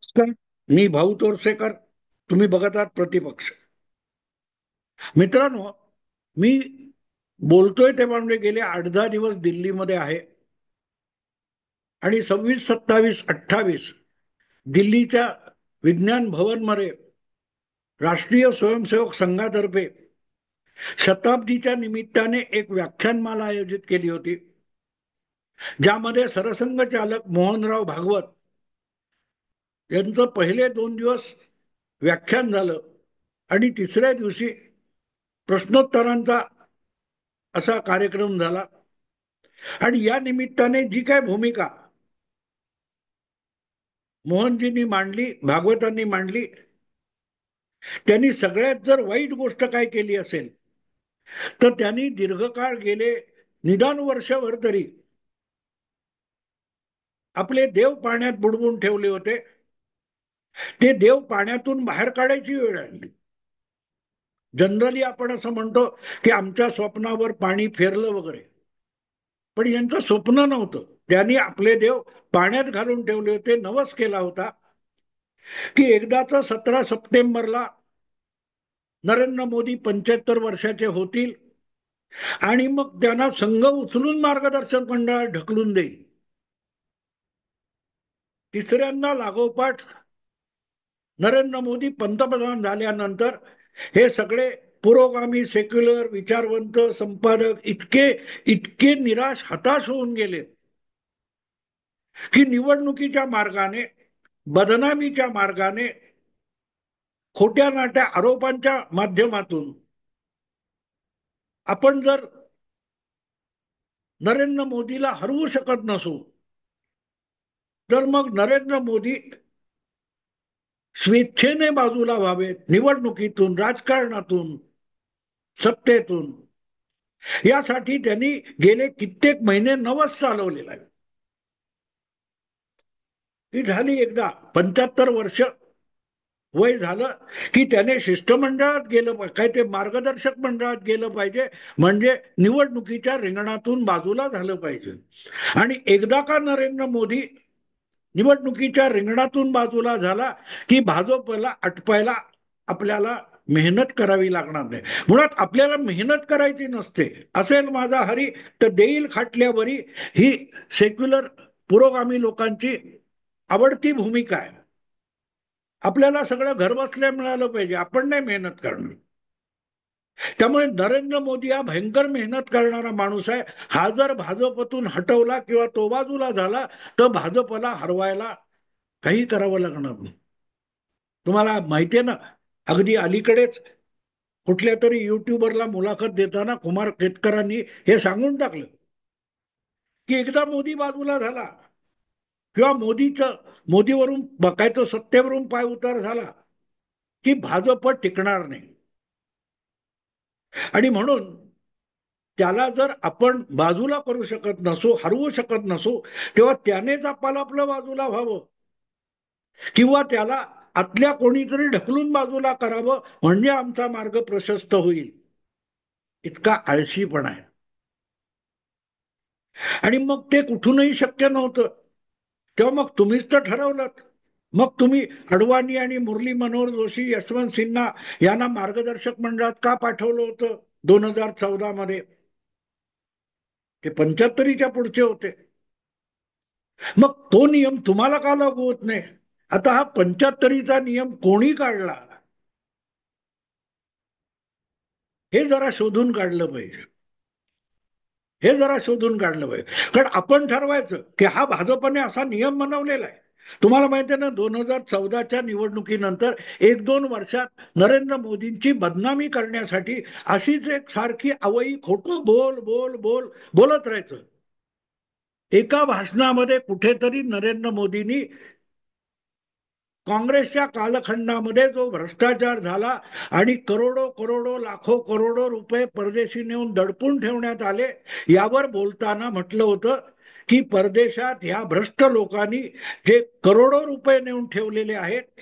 नमस्कार. मी भाऊ तोरसेकर. तुम्ही बघत आहात प्रतिपक्ष. मित्रांनो, मी बोलतोय ते म्हणजे गेले 8-10 दिवस दिल्लीमध्ये आहे आणि 26, 27, 28 दिल्लीच्या विज्ञान भवनमध्ये राष्ट्रीय स्वयंसेवक संघातर्फे शताब्दीच्या निमित्ताने एक व्याख्यानमाला आयोजित केली होती, ज्यामध्ये सरसंघचालक मोहनराव भागवत यांचं पहिले 2 दिवस व्याख्यान झालं आणि तिसऱ्या दिवशी प्रश्नोत्तरांचा असा कार्यक्रम झाला. आणि या निमित्ताने जी काय भूमिका मोहनजींनी मांडली, भागवतांनी मांडली, त्यांनी सगळ्यात जर वाईट गोष्ट काय केली असेल तर त्यांनी दीर्घकाळ गेले निदान वर्षभर तरी आपले देव पाण्यात बुडवून ठेवले होते. ते देव पाण्यातून बाहेर काढायची वेळ आणली. जनरली आपण असं म्हणतो की आमच्या स्वप्नावर पाणी फेरलं वगैरे, पण यांचं स्वप्न नव्हतं. त्यांनी आपले देव पाण्यात घालून ठेवले होते. नवस केला होता की एकदाच 17 सप्टेंबरला नरेंद्र मोदी 75 वर्षाचे होतील आणि मग त्यांना संघ उचलून मार्गदर्शक मंडळात ढकलून देईल. तिसऱ्यांदा लागोपाठ नरेंद्र मोदी पंतप्रधान झाल्यानंतर हे सगळे पुरोगामी सेक्युलर विचारवंत संपादक इतके इतके निराश हताश होऊन गेले की निवडणुकीच्या मार्गाने, बदनामीच्या मार्गाने, खोट्या नाट्या आरोपांच्या माध्यमातून आपण जर नरेंद्र मोदीला हरवू शकत नसू तर मग नरेंद्र मोदी स्वेच्छेने बाजूला व्हावेत निवडणुकीतून, राजकारणातून, सत्तेतून. यासाठी त्यांनी गेले कित्येक महिने नवस चालवलेला आहे. ती झाली एकदा 75 वर्ष वय झालं की त्याने शिष्टमंडळात गेलं पाहिजे, काय ते मार्गदर्शक मंडळात गेलं पाहिजे, म्हणजे निवडणुकीच्या रिंगणातून बाजूला झालं पाहिजे. आणि एकदा का नरेंद्र मोदी निवडणुकीच्या रिंगणातून बाजूला झाला की भाजपला आटपायला आपल्याला मेहनत करावी लागणार नाही. मुळात आपल्याला मेहनत करायची नसते. असेल माझा हरी तर देईल खाटल्यावरी, ही सेक्युलर पुरोगामी लोकांची आवडती भूमिका आहे. आपल्याला सगळं घरबसल्या मिळालं पाहिजे, आपण नाही मेहनत करणार. त्यामुळे नरेंद्र मोदी हा भयंकर मेहनत करणारा माणूस आहे. हा जर भाजपतून हटवला किंवा तो बाजूला झाला तर भाजपला हरवायला काही करावं लागणार नाही. तुम्हाला माहितीये ना, अगदी अलीकडेच कुठल्या तरी युट्यूबरला मुलाखत देताना कुमार केतकरांनी हे सांगून टाकलं की एकदा मोदी बाजूला झाला किंवा मोदीवरून बघायचं, सत्तेवरून पाय उतार झाला की भाजप टिकणार नाही. आणि म्हणून त्याला जर आपण बाजूला करू शकत नसू, हरवू शकत नसू, तेव्हा त्यानेच आपलं बाजूला व्हावं किंवा त्याला आतल्या कोणीतरी ढकलून बाजूला करावं, म्हणजे आमचा मार्ग प्रशस्त होईल. इतका आळशीपणा आहे. आणि मग ते कुठूनही शक्य नव्हतं. तेव्हा मग तुम्हीच तर ठरवलं. मग तुम्ही अडवाणी आणि मुरली मनोहर जोशी, यशवंत सिन्हा यांना मार्गदर्शक मंडळात का पाठवलं होतं 2014 मध्ये? ते 75च्या पुढचे होते. मग तो नियम तुम्हाला का लागू होत नाही? आता हा 75चा नियम कोणी काढला हे जरा शोधून काढलं पाहिजे. हे जरा शोधून काढलं पाहिजे. कारण आपण ठरवायचं की हा भाजपने असा नियम बनवलेला आहे. तुम्हाला माहिती आहे ना, 2014च्या निवडणुकीनंतर 1-2 वर्षात नरेंद्र मोदींची बदनामी करण्यासाठी अशीच एक सारखी अवई खोटं बोल बोल बोल बोलत राहायचं. एका भाषणामध्ये कुठेतरी नरेंद्र मोदींनी काँग्रेसच्या कालखंडामध्ये जो भ्रष्टाचार झाला आणि करोडो करोडो लाखो करोडो रुपये परदेशी नेऊन दडपून ठेवण्यात आले, यावर बोलताना म्हटलं होतं की परदेशात ह्या भ्रष्ट लोकांनी जे करोडो रुपये नेऊन ठेवलेले आहेत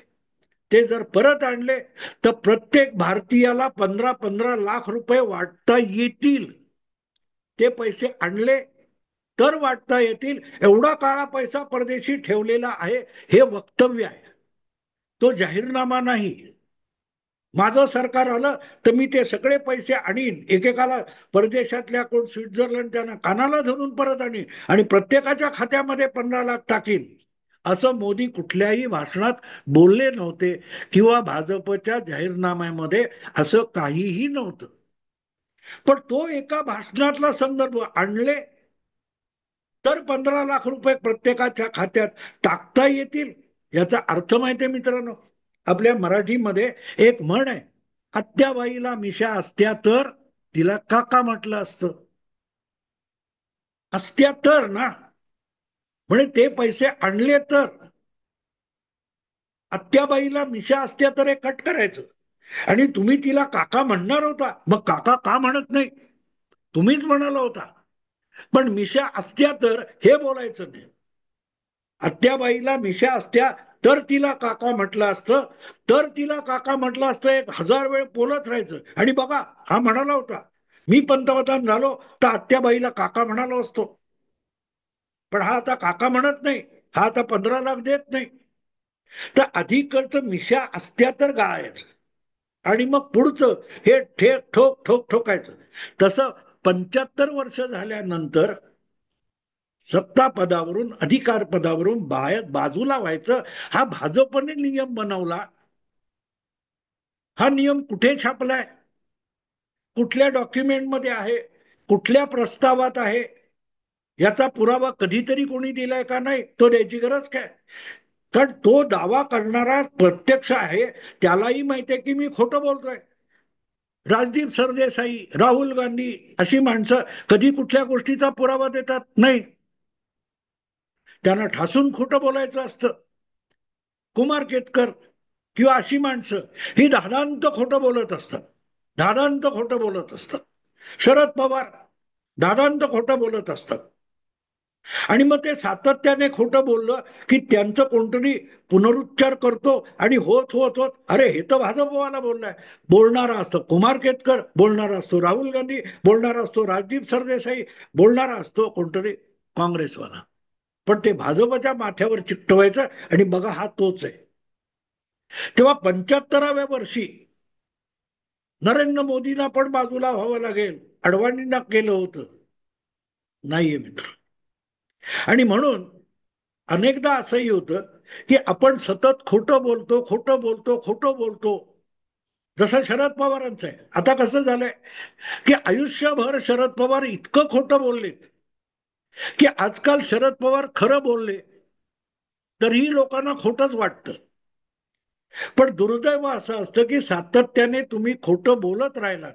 ते जर परत आणले तर प्रत्येक भारतीयाला 15-15 लाख रुपये वाटता येतील. ते पैसे आणले तर वाटता येतील, एवढा काळा पैसा परदेशी ठेवलेला आहे, हे वक्तव्य आहे. तो जाहीरनामा नाही. माझं सरकार आलं तर मी ते सगळे पैसे आणीन, एकेकाला परदेशातल्या कोण स्वित्झर्लंड त्यांना कानाला धरून परत आणीन आणि प्रत्येकाच्या खात्यामध्ये 15 लाख टाकीन, असं मोदी कुठल्याही भाषणात बोलले नव्हते किंवा भाजपच्या जाहीरनाम्यामध्ये असं काहीही नव्हतं. पण तो एका भाषणातला संदर्भ आणले तर 15 लाख रुपये प्रत्येकाच्या खात्यात टाकता येतील. याचा अर्थ माहितीये मित्रांनो, आपल्या मराठीमध्ये एक म्हण आहे, आत्याबाईला मिशा असत्या तर तिला काका म्हटलं असतं. असत्या तर ना, म्हणे ते पैसे आणले तर. आत्याबाईला मिशा असत्या तर हे कट करायचं आणि तुम्ही तिला काका म्हणणार होता, मग काका का म्हणत नाही, तुम्हीच म्हणाला होता. पण मिशा असत्या तर हे बोलायचं नाही. आत्याबाईला मिशा असत्या तर तिला काका म्हटलं असतं, तर तिला काका म्हटलं असतं 1000 वेळ बोलत राहायचं. आणि बघा, हा म्हणाला होता मी पंतप्रधान झालो तर आत्याबाईला काका म्हणालो असतो. पण हा आता काका म्हणत नाही, हा आता 15 लाख देत नाही. तर अधिकच मिशा असत्या तर गाळायचं आणि मग पुढचं हे ठोक ठोक ठोकायचं. तसं 75 वर्ष झाल्यानंतर सत्ता पदावरून, अधिकार पदावरून बाजूला व्हायचं, हा भाजपने नियम बनवला. हा नियम कुठे छापलाय, कुठल्या डॉक्युमेंटमध्ये आहे, कुठल्या प्रस्तावात आहे, याचा पुरावा कधीतरी कोणी दिलाय का? नाही. तो द्यायची गरज काय? कारण तो दावा करणारा प्रत्यक्ष आहे, त्यालाही माहिती आहे की मी खोटं बोलतोय. राजदीप सरदेसाई, राहुल गांधी अशी माणसं कधी कुठल्या गोष्टीचा पुरावा देतात? नाही. त्यांना ठासून खोटं बोलायचं असतं. कुमार केतकर किंवा अशी माणसं ही धादांत खोटं बोलत असतात, धादांत खोटं बोलत असतात. शरद पवार धादांत खोटं बोलत असतात. आणि मग ते सातत्याने खोटं बोललं की त्यांचं कोणतरी पुनरुच्चार करतो आणि होत होत होत अरे हे तर भाजपवाला बोललाय. बोलणारा असतो कुमार केतकर, बोलणारा असतो राहुल गांधी, बोलणारा असतो राजदीप सरदेसाई, बोलणारा असतो कोणतरी काँग्रेसवाला. पण ते भाजपच्या माथ्यावर चिकटवायचं आणि बघा हा तोच आहे. तेव्हा 75व्या वर्षी नरेंद्र मोदींना पण बाजूला व्हावं लागेल, अडवाणींना केलं होतं. नाहीये मित्र. आणि म्हणून अनेकदा असंही होतं की आपण सतत खोटं बोलतो, खोटं बोलतो, खोटं बोलतो. जसं शरद पवारांचं आहे. आता कसं झालंय की आयुष्यभर शरद पवार इतकं खोटं बोललेत की आजकाल शरद पवार खरं बोलले तरीही लोकांना खोटंच वाटतं. पण दुर्दैव असं असतं की सातत्याने तुम्ही खोटं बोलत राहिलात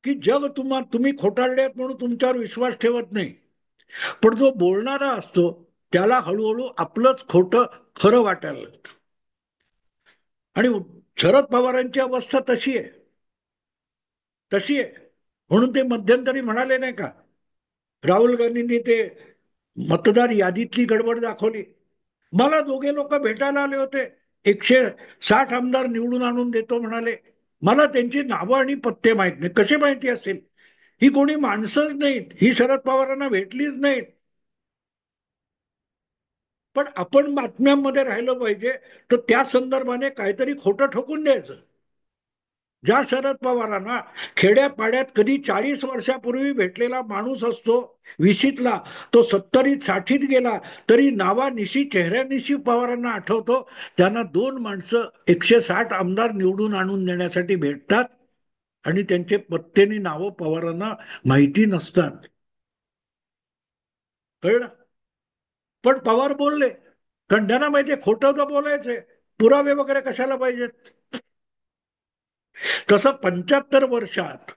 की जग तुम्ही खोटारडे आहेत म्हणून तुमच्यावर विश्वास ठेवत नाही. पण जो बोलणारा असतो त्याला हळूहळू आपलंच खोटं खरं वाटायला लागतं. आणि शरद पवारांची अवस्था तशी आहे, तशी आहे. म्हणून ते मध्यंतरी म्हणाले नाही का, राहुल गांधींनी ते मतदार यादीतली गडबड दाखवली. मला दोघे लोक भेटायला आले होते, 160 आमदार निवडून आणून देतो म्हणाले. मला त्यांची नावं आणि पत्ते माहित नाही. कसे माहिती असेल? ही कोणी माणसंच नाहीत, ही शरद पवारांना भेटलीच नाहीत. पण आपण बातम्यांमध्ये राहिलं पाहिजे तर त्या संदर्भाने काहीतरी खोटं ठोकून द्यायचं. ज्या शरद पवारांना खेड्यापाड्यात कधी 40 वर्षापूर्वी भेटलेला माणूस असतो विशीतला, तो 70 60 गेला तरी नावानिशी चेहऱ्यानिशी पवारांना आठवतो. त्यांना दोन माणसं 160 आमदार निवडून आणून देण्यासाठी भेटतात आणि त्यांचे पत्तेनी नावं पवारांना माहिती नसतात. कळलं? पण पवार बोलले कारण त्यांना माहितीये खोटं तर बोलायचंय, पुरावे वगैरे कशाला पाहिजेत. तसं 75 वर्षात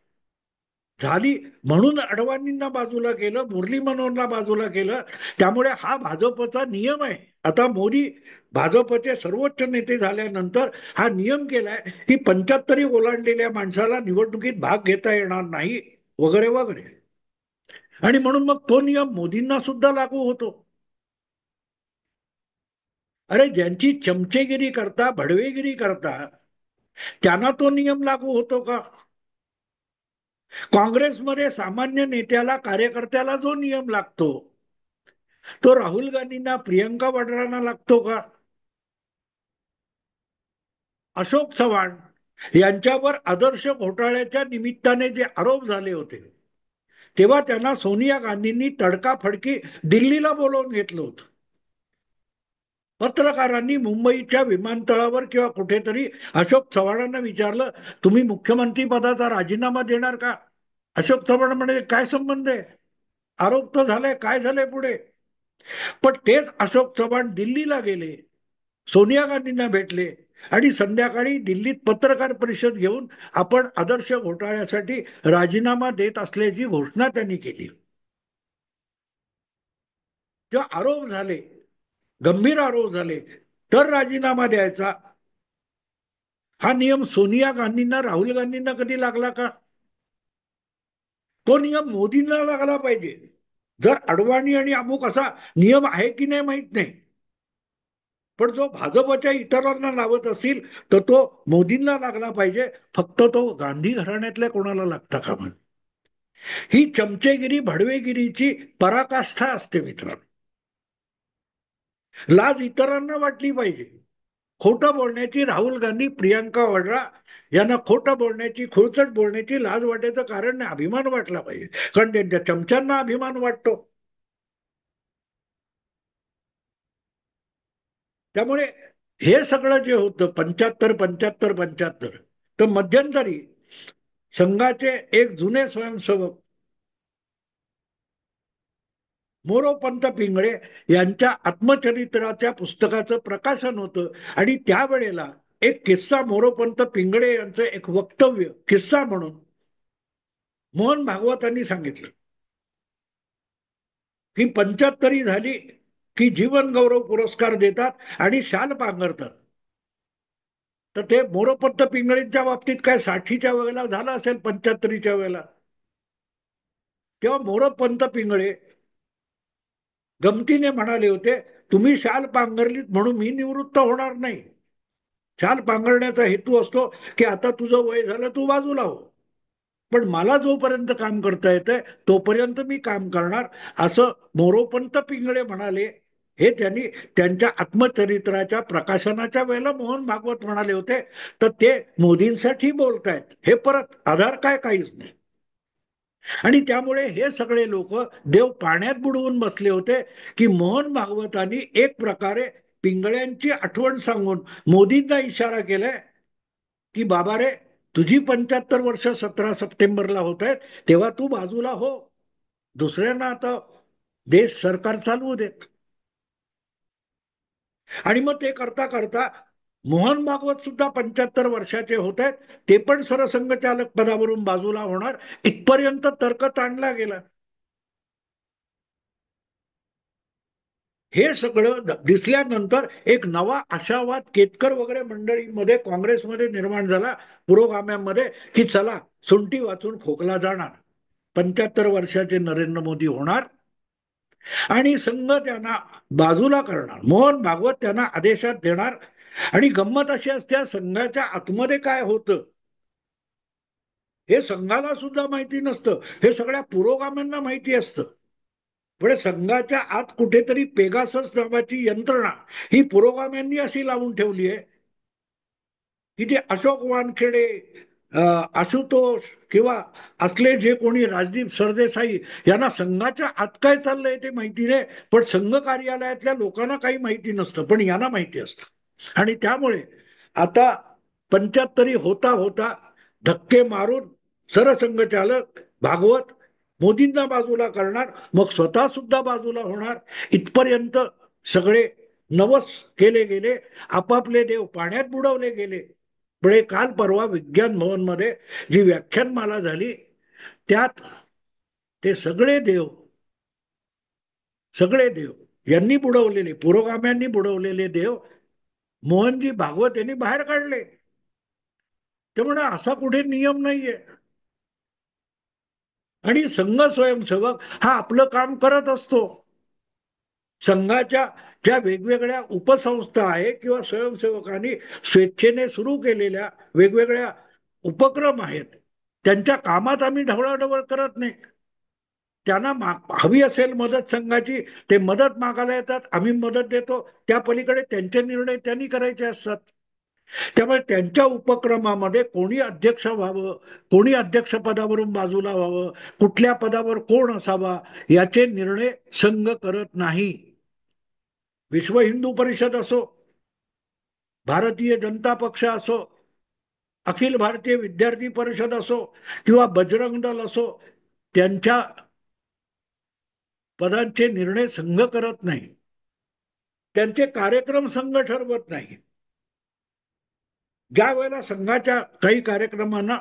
झाली म्हणून अडवाणींना बाजूला केलं, मुरली मनोहरला बाजूला केलं. त्यामुळे हा भाजपचा नियम आहे. आता मोदी भाजपचे सर्वोच्च नेते झाल्यानंतर हा नियम केलाय की 75 ओलांडलेल्या माणसाला निवडणुकीत भाग घेता येणार नाही वगैरे वगैरे. आणि म्हणून मग तो नियम मोदींना सुद्धा लागू होतो. अरे ज्यांची चमचेगिरी करता, भडवेगिरी करता, त्यांना तो नियम लागू होतो का? काँग्रेसमध्ये सामान्य नेत्याला, कार्यकर्त्याला जो नियम लागतो तो राहुल गांधींना, प्रियंका वाड्रांना लागतो का? अशोक चव्हाण यांच्यावर आदर्श घोटाळ्याच्या निमित्ताने जे आरोप झाले होते, तेव्हा त्यांना सोनिया गांधींनी तडकाफडकी दिल्लीला बोलवून घेतलं होतं. पत्रकारांनी मुंबईच्या विमानतळावर किंवा कुठेतरी अशोक चव्हाणांना विचारलं, तुम्ही मुख्यमंत्री पदाचा राजीनामा देणार का? अशोक चव्हाण म्हणाले, काय संबंध आहे, आरोप तर झालाय, काय झालंय पुढे. पण तेच अशोक चव्हाण दिल्लीला गेले, सोनिया गांधींना भेटले आणि संध्याकाळी दिल्लीत पत्रकार परिषद घेऊन आपण आदर्श घोटाळ्यासाठी राजीनामा देत असल्याची घोषणा त्यांनी केली. जेव्हा आरोप झाले, गंभीर आरोप झाले, तर राजीनामा द्यायचा, हा नियम सोनिया गांधींना, राहुल गांधींना कधी लागला का? तो नियम मोदींना लागला पाहिजे. जर अडवाणी आणि अमुक असा नियम आहे की नाही माहित नाही, पण जो भाजपच्या इतरांना लावत असेल तर तो मोदींना लागला पाहिजे. फक्त तो गांधी घराण्यातल्या कोणाला लागता का म्हण. ही चमचेगिरी, भडवेगिरीची पराकाष्ठा असते मित्रांनो. लाज इतरांना वाटली पाहिजे. खोटं बोलण्याची, राहुल गांधी, प्रियांका वाड्रा यांना खोटं बोलण्याची, खोचट बोलण्याची लाज वाटायचं कारण नाही, अभिमान वाटला पाहिजे. कारण त्यांच्या चमच्यांना अभिमान वाटतो. त्यामुळे हे सगळं जे होतं 75 75 75, तर मध्यंतरी संघाचे एक जुने स्वयंसेवक मोरोपंत पिंगळे यांच्या आत्मचरित्राच्या पुस्तकाचं प्रकाशन होतं आणि त्यावेळेला एक किस्सा, मोरोपंत पिंगळे यांचं एक वक्तव्य किस्सा म्हणून मोहन भागवतांनी सांगितलं की 75 झाली की जीवन गौरव पुरस्कार देतात आणि शाल पांघरतात. तर ते मोरोपंत पिंगळींच्या बाबतीत काय 60च्या वेळेला झालं असेल, 75च्या वेळेला. तेव्हा मोरोपंत पिंगळे गमतीने म्हणाले होते, तुम्ही शाल पांघरलीत म्हणून मी निवृत्त होणार नाही. शाल पांघरण्याचा हेतू असतो की आता तुझं वय झालं, तू बाजूला हो, पण मला जोपर्यंत काम करता येतंय तोपर्यंत मी काम करणार, असं मोरोपंत पिंगळे म्हणाले. हे त्यांनी त्यांच्या आत्मचरित्राच्या प्रकाशनाच्या वेळेला मोहन भागवत म्हणाले होते. तर ते मोदींसाठी बोलतायत, हे परत आधार काय, काहीच नाही. आणि त्यामुळे हे सगळे लोक देव पाण्यात बुडवून बसले होते की मोहन भागवतांनी एक प्रकारे पिंगळ्यांची आठवण सांगून मोदींना इशारा केलाय की बाबा रे, तुझी 75 वर्ष 17 सप्टेंबरला होत आहेत, तेव्हा तू बाजूला हो, दुसऱ्यांना आता देश सरकार चालवू देत. आणि मग ते करता करता मोहन भागवत सुद्धा 75 वर्षाचे होत आहेत, ते पण सरसंघचालक पदावरून बाजूला होणार, इथपर्यंत तर्क ताणला गेला. हे सगळं दिसल्यानंतर एक नवा आशावाद केतकर वगैरे मंडळीमध्ये, काँग्रेसमध्ये निर्माण झाला, पुरोगाम्यांमध्ये, की चला सुंटी वाचून खोकला जाणार, 75 वर्षाचे नरेंद्र मोदी होणार आणि संघ त्यांना बाजूला करणार, मोहन भागवत त्यांना आदेशात देणार. आणि गंमत अशी असते, संघाच्या आतमध्ये काय होतं हे संघाला सुद्धा माहिती नसतं, हे सगळ्या पुरोगाम्यांना माहिती असतं. पुढे संघाच्या आत कुठेतरी पेगासस नावाची यंत्रणा ही पुरोगाम्यांनी अशी लावून ठेवली आहे की ते अशोक वानखेडे, आशुतोष किंवा असले जे कोणी, राजदीप सरदेसाई, यांना संघाच्या आत काय चाललंय ते माहिती नाही, पण संघ कार्यालयातल्या लोकांना काही माहिती नसतं, पण यांना माहिती असतं. आणि त्यामुळे आता 75 होता होता धक्के मारून सरसंघचालक भागवत मोदींना बाजूला करणार, मग स्वतः सुद्धा बाजूला होणार, इथपर्यंत सगळे नवस केले गेले, आपापले देव पाण्यात बुडवले गेले. पुढे काल परवा विज्ञान भवन मध्ये जी व्याख्यानमाला झाली, त्यात ते सगळे देव यांनी बुडवलेले, पुरोगाम्यांनी बुडवलेले देव मोहनजी भागवत यांनी बाहेर काढले. ते म्हणा असा कुठे नियम नाहीये. आणि संघ स्वयंसेवक हा आपलं काम करत असतो. संघाच्या ज्या वेगवेगळ्या उपसंस्था आहे किंवा स्वयंसेवकांनी स्वेच्छेने सुरू केलेल्या वेगवेगळ्या उपक्रम आहेत, त्यांच्या कामात आम्ही ढवळाढवळ करत नाही. त्यांना हवी असेल मदत संघाची, ते मदत मागायला येतात, आम्ही मदत देतो, त्या पलीकडे त्यांचे निर्णय त्यांनी करायचे असतात. त्यामुळे त्यांच्या उपक्रमामध्ये कोणी अध्यक्ष व्हावं, कोणी अध्यक्षपदावरून बाजूला व्हावं, कुठल्या पदावर कोण असावा याचे निर्णय संघ करत नाही. विश्व हिंदू परिषद असो, भारतीय जनता पक्ष असो, अखिल भारतीय विद्यार्थी परिषद असो किंवा बजरंग दल असो, त्यांच्या पदांचे निर्णय संघ करत नाही. त्यांचे कार्यक्रम संघ ठरवत नाही. ज्या वेळेला संघाच्या काही कार्यक्रमांना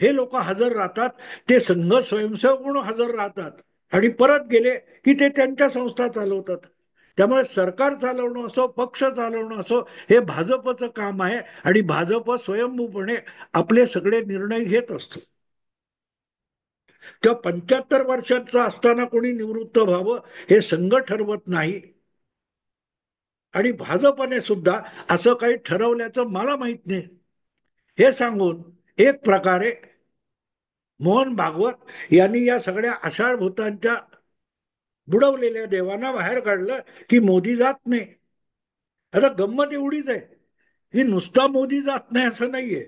हे लोक हजर राहतात, ते संघ स्वयंसेवक म्हणून हजर राहतात आणि परत गेले की ते त्यांच्या संस्था चालवतात. त्यामुळे सरकार चालवणं असो, पक्ष चालवणं असो, हे भाजपचं काम आहे आणि भाजप स्वयंभूपणे आपले सगळे निर्णय घेत असतो. तेव्हा 75 वर्षांचा असताना कोणी निवृत्त व्हावं हे संघ ठरवत नाही आणि भाजपने सुद्धा असं काही ठरवल्याचं मला माहित नाही. हे सांगून एक प्रकारे मोहन भागवत यांनी या सगळ्या आषाढभूतांच्या बुडवलेल्या देवांना बाहेर काढलं की मोदी जात नाही. आता गंमत एवढीच आहे की नुसता मोदी जात नाही असं नाहीये.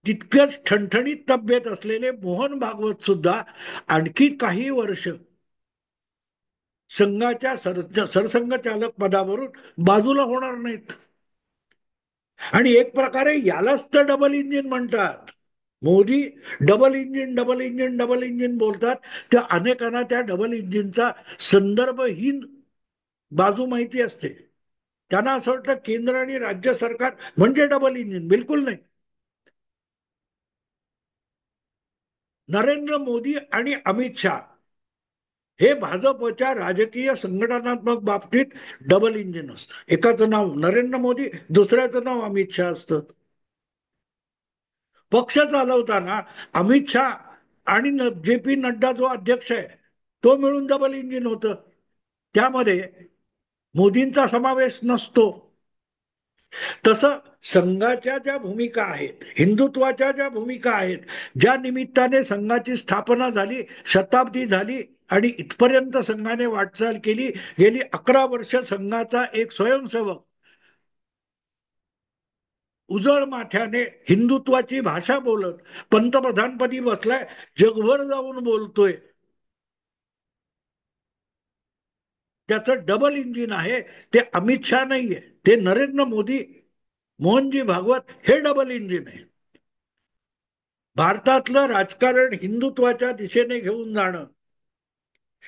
तितकंच ठणठणीत तब्येत असलेले मोहन भागवत सुद्धा आणखी काही वर्ष संघाच्या सरसंघचालक पदावरून बाजूला होणार नाहीत. आणि एक प्रकारे यालाच तर डबल इंजिन म्हणतात. Modi double engine double engine double engine बोलतात, त्या अनेकांना त्या डबल इंजिनचा संदर्भहीन बाजू माहिती असते. त्यांना असं वाटतं केंद्र आणि राज्य सरकार म्हणजे डबल इंजिन. बिलकुल नाही. नरेंद्र मोदी आणि अमित शहा हे भाजपच्या राजकीय संघटनात्मक बाबतीत डबल इंजिन असतं. एकाचं नाव नरेंद्र मोदी, दुसऱ्याचं नाव अमित शहा असतं. पक्ष चालवताना अमित शहा आणि जे पी नड्डा जो अध्यक्ष आहे तो मिळून डबल इंजिन होतं. त्यामध्ये मोदींचा समावेश नसतो. तसं संघाच्या ज्या भूमिका आहेत, हिंदुत्वाच्या ज्या भूमिका आहेत, ज्या निमित्ताने संघाची स्थापना झाली, शताब्दी झाली आणि इथपर्यंत संघाने वाटचाल केली, गेली 11 वर्ष संघाचा एक स्वयंसेवक उजळ माथ्याने हिंदुत्वाची भाषा बोलत पंतप्रधानपदी बसलाय, जगभर जाऊन बोलतोय. त्याचं डबल इंजिन आहे. ते अमित शहा नाहीये, ते नरेंद्र मोदी, मोहनजी भागवत हे डबल इंजिन आहे. भारतातलं राजकारण हिंदुत्वाच्या दिशेने घेऊन जाणं,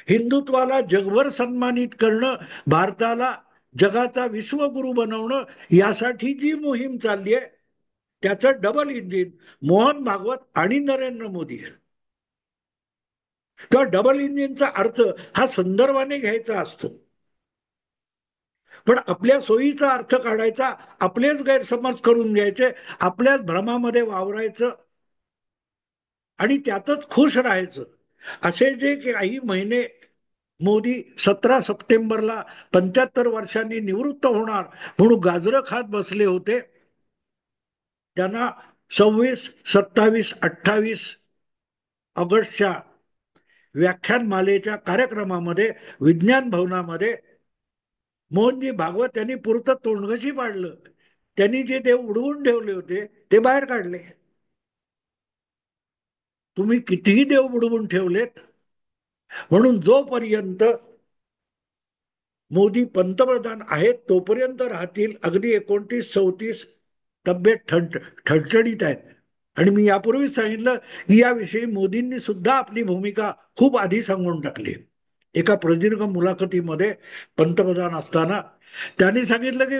हिंदुत्वाला जगभर सन्मानित करणं, भारताला जगाचा विश्वगुरु बनवणं, यासाठी जी मोहीम चालली आहे त्याचं डबल इंजिन मोहन भागवत आणि नरेंद्र मोदी आहे. तर डबल इंजिनचा अर्थ हा संदर्भाने घ्यायचा असतो. पण आपल्या सोयीचा अर्थ काढायचा, आपलेच गैरसमज करून घ्यायचे, आपल्याच भ्रमामध्ये वावरायचं आणि त्यातच खुश राहायचं. असे जे काही महिने मोदी 17 सप्टेंबरला 75 वर्षांनी निवृत्त होणार म्हणून गाजरं खात बसले होते, त्यांना 26, 27, 28 ऑगस्टच्या व्याख्यानमालेच्या कार्यक्रमामध्ये विज्ञान भवनामध्ये मोहनजी भागवत यांनी पुरतं तोंडघशी पाडलं. त्यांनी जे देव उडवून ठेवले होते ते बाहेर काढले. तुम्ही कितीही देव बुडवून ठेवलेत, म्हणून जोपर्यंत मोदी पंतप्रधान आहेत तोपर्यंत राहतील. अगदी 29-34 तब्येत ठणठणीत आहेत. आणि मी यापूर्वीच सांगितलं की याविषयी मोदींनी सुद्धा आपली भूमिका खूप आधी सांगून टाकली. एका प्रदीर्घ मुलाखतीमध्ये पंतप्रधान असताना त्यांनी सांगितलं की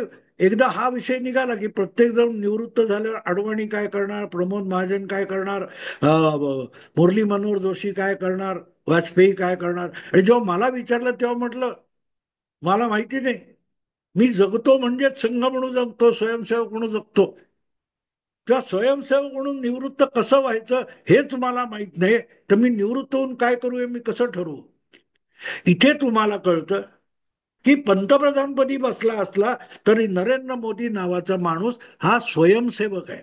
एकदा हा विषय निघाला की प्रत्येक जण निवृत्त झाल्यावर अडवाणी काय करणार, प्रमोद महाजन काय करणार, मुरली मनोहर जोशी काय करणार, वाजपेयी काय करणार. आणि जेव्हा मला विचारलं तेव्हा म्हटलं मला माहिती नाही. मी जगतो म्हणजेच संघ म्हणून जगतो, स्वयंसेवक म्हणून जगतो. किंवा स्वयंसेवक म्हणून निवृत्त कसं व्हायचं हेच मला माहित नाही, तर मी निवृत्त होऊन काय करू हे मी कसं ठरवू. इथे तुम्हाला कळतं की पंतप्रधानपदी बसला असला तरी नरेंद्र मोदी नावाचा माणूस हा स्वयंसेवक आहे.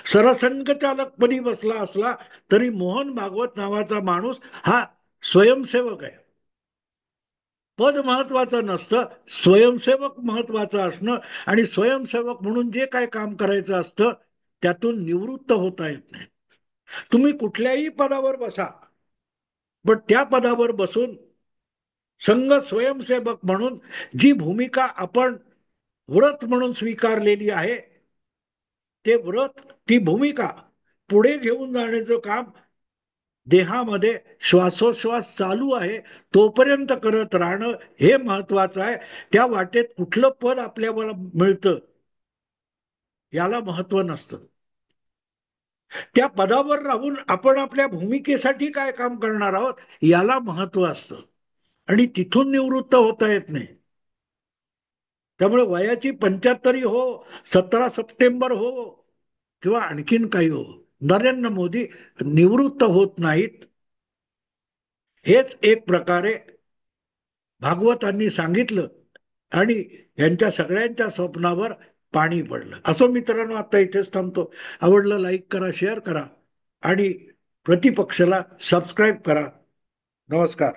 सरसंघचालकपदी बसला असला तरी मोहन भागवत नावाचा माणूस हा स्वयंसेवक आहे. पद महत्वाचं नसतं, स्वयंसेवक महत्वाचं असणं. आणि स्वयंसेवक म्हणून जे काय काम करायचं असतं त्यातून निवृत्त होता येत नाही. तुम्ही कुठल्याही पदावर बसा, पण त्या पदावर बसून संघ स्वयंसेवक म्हणून जी भूमिका आपण व्रत म्हणून स्वीकारलेली आहे, ते व्रत, ती भूमिका पुढे घेऊन जाण्याचं काम देहामध्ये श्वासोश्वास चालू आहे तोपर्यंत करत राहणं हे महत्वाचं आहे. त्या वाटेत कुठलं पद आपल्याला मिळतं याला महत्व नसतं. त्या पदावर राहून आपण आपल्या भूमिकेसाठी काय काम करणार आहोत याला महत्व असतं. आणि तिथून निवृत्त होता येत नाही. त्यामुळे वयाची 75 हो, 17 सप्टेंबर हो, किंवा आणखीन काही हो, नरेंद्र मोदी निवृत्त होत नाहीत. हेच एक प्रकारे भागवतांनी सांगितलं आणि यांच्या सगळ्यांच्या स्वप्नावर पाणी पडलं. असं मित्रांनो, आता इथेच थांबतो. आवडलं लाईक करा, शेअर करा आणि प्रतिपक्षाला सबस्क्राईब करा. नमस्कार.